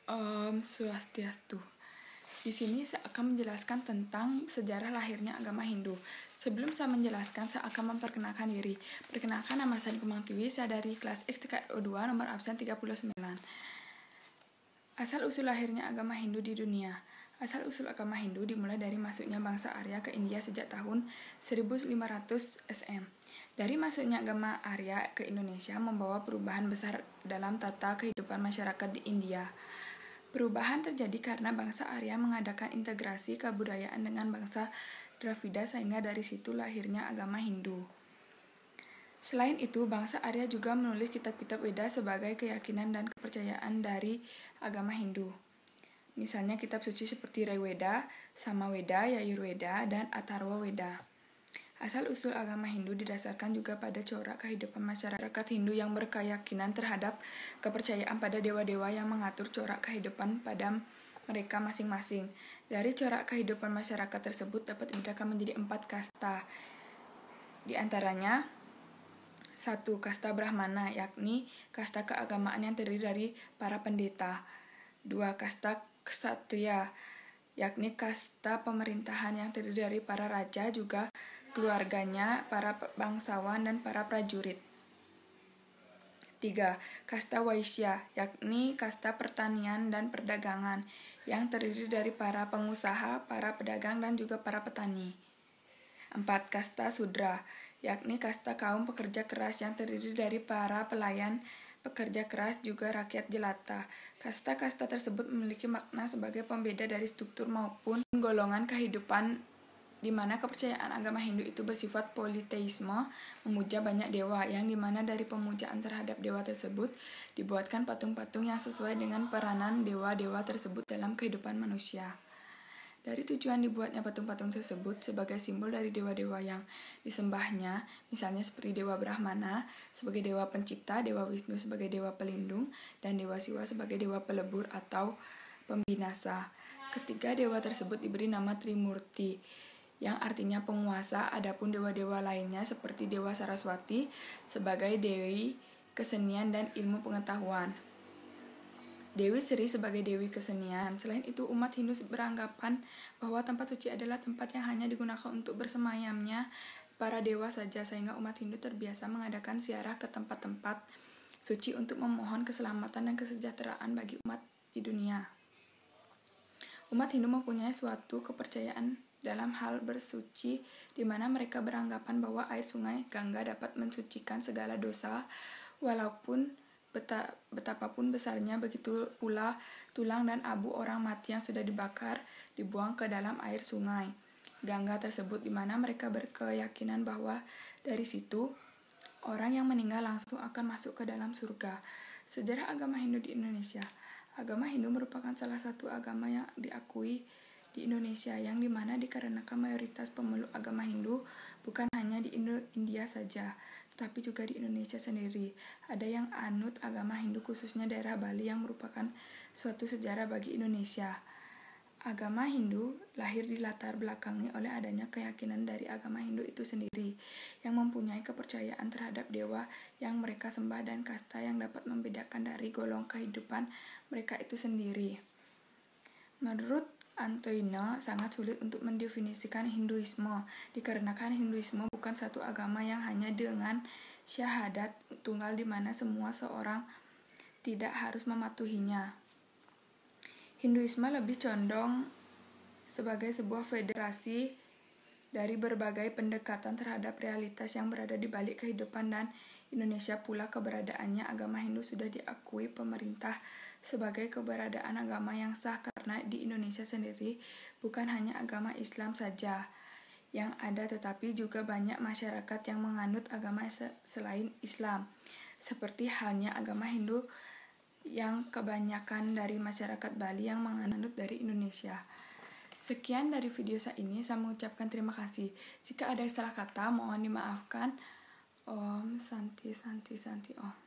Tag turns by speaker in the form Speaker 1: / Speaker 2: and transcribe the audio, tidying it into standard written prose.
Speaker 1: Om Swastiastu. Di sini saya akan menjelaskan tentang sejarah lahirnya agama Hindu. Sebelum saya menjelaskan, saya akan memperkenalkan diri. Perkenalkan, nama saya Kumangtiwi, saya dari kelas X TKO 2 nomor absen 39. Asal-usul lahirnya agama Hindu di dunia. Asal-usul agama Hindu dimulai dari masuknya bangsa Arya ke India sejak tahun 1500 SM. Dari masuknya agama Arya ke Indonesia membawa perubahan besar dalam tata kehidupan masyarakat di India. Perubahan terjadi karena bangsa Arya mengadakan integrasi kebudayaan dengan bangsa Dravida sehingga dari situ lahirnya agama Hindu. Selain itu, bangsa Arya juga menulis kitab-kitab Weda sebagai keyakinan dan kepercayaan dari agama Hindu. Misalnya kitab suci seperti Rigveda, Samaveda, Yajurveda, dan Atharva Veda. Asal-usul agama Hindu didasarkan juga pada corak kehidupan masyarakat Hindu yang berkeyakinan terhadap kepercayaan pada dewa-dewa yang mengatur corak kehidupan pada mereka masing-masing. Dari corak kehidupan masyarakat tersebut dapat dibedakan menjadi 4 kasta. Di antaranya 1. Kasta Brahmana, yakni kasta keagamaan yang terdiri dari para pendeta. 2. Kasta Ksatria, yakni kasta pemerintahan yang terdiri dari para raja juga keluarganya, para bangsawan, dan para prajurit. 3. Kasta Waisya, yakni kasta pertanian dan perdagangan, yang terdiri dari para pengusaha, para pedagang, dan juga para petani. 4. Kasta Sudra, yakni kasta kaum pekerja keras yang terdiri dari para pelayan, pekerja keras, juga rakyat jelata. Kasta-kasta tersebut memiliki makna sebagai pembeda dari struktur maupun golongan kehidupan di mana kepercayaan agama Hindu itu bersifat politeisme, memuja banyak dewa, yang dimana dari pemujaan terhadap dewa tersebut dibuatkan patung-patung yang sesuai dengan peranan dewa-dewa tersebut dalam kehidupan manusia. Dari tujuan dibuatnya patung-patung tersebut sebagai simbol dari dewa-dewa yang disembahnya, misalnya seperti Dewa Brahmana sebagai dewa pencipta, Dewa Wisnu sebagai dewa pelindung, dan Dewa Siwa sebagai dewa pelebur atau pembinasa. Ketiga dewa tersebut diberi nama Trimurti, yang artinya penguasa. Adapun dewa-dewa lainnya seperti Dewa Saraswati sebagai dewi kesenian dan ilmu pengetahuan, Dewi Sri sebagai dewi kesenian. Selain itu, umat Hindu beranggapan bahwa tempat suci adalah tempat yang hanya digunakan untuk bersemayamnya para dewa saja, sehingga umat Hindu terbiasa mengadakan ziarah ke tempat-tempat suci untuk memohon keselamatan dan kesejahteraan bagi umat di dunia. Umat Hindu mempunyai suatu kepercayaan dalam hal bersuci, di mana mereka beranggapan bahwa air sungai Gangga dapat mensucikan segala dosa, walaupun betapapun besarnya. Begitu pula tulang dan abu orang mati yang sudah dibakar dibuang ke dalam air sungai Gangga tersebut, di mana mereka berkeyakinan bahwa dari situ orang yang meninggal langsung akan masuk ke dalam surga. Sejarah agama Hindu di Indonesia. Agama Hindu merupakan salah satu agama yang diakui di Indonesia, yang dimana dikarenakan mayoritas pemeluk agama Hindu bukan hanya di India saja, tetapi juga di Indonesia sendiri. Ada yang anut agama Hindu khususnya daerah Bali, yang merupakan suatu sejarah bagi Indonesia. Agama Hindu lahir di latar belakangi oleh adanya keyakinan dari agama Hindu itu sendiri, yang mempunyai kepercayaan terhadap dewa yang mereka sembah dan kasta yang dapat membedakan dari golongan kehidupan mereka itu sendiri. Menurut Antoine, sangat sulit untuk mendefinisikan Hinduisme, dikarenakan Hinduisme bukan satu agama yang hanya dengan syahadat tunggal di mana semua seorang tidak harus mematuhinya. Hinduisme lebih condong sebagai sebuah federasi dari berbagai pendekatan terhadap realitas yang berada di balik kehidupan, dan Indonesia pula keberadaannya agama Hindu sudah diakui pemerintah sebagai keberadaan agama yang sah, karena di Indonesia sendiri bukan hanya agama Islam saja yang ada, tetapi juga banyak masyarakat yang menganut agama selain Islam, seperti halnya agama Hindu yang kebanyakan dari masyarakat Bali yang menganut dari Indonesia. Sekian dari video saya ini, saya mengucapkan terima kasih. Jika ada salah kata mohon dimaafkan. Om Santi Santi Santi Om.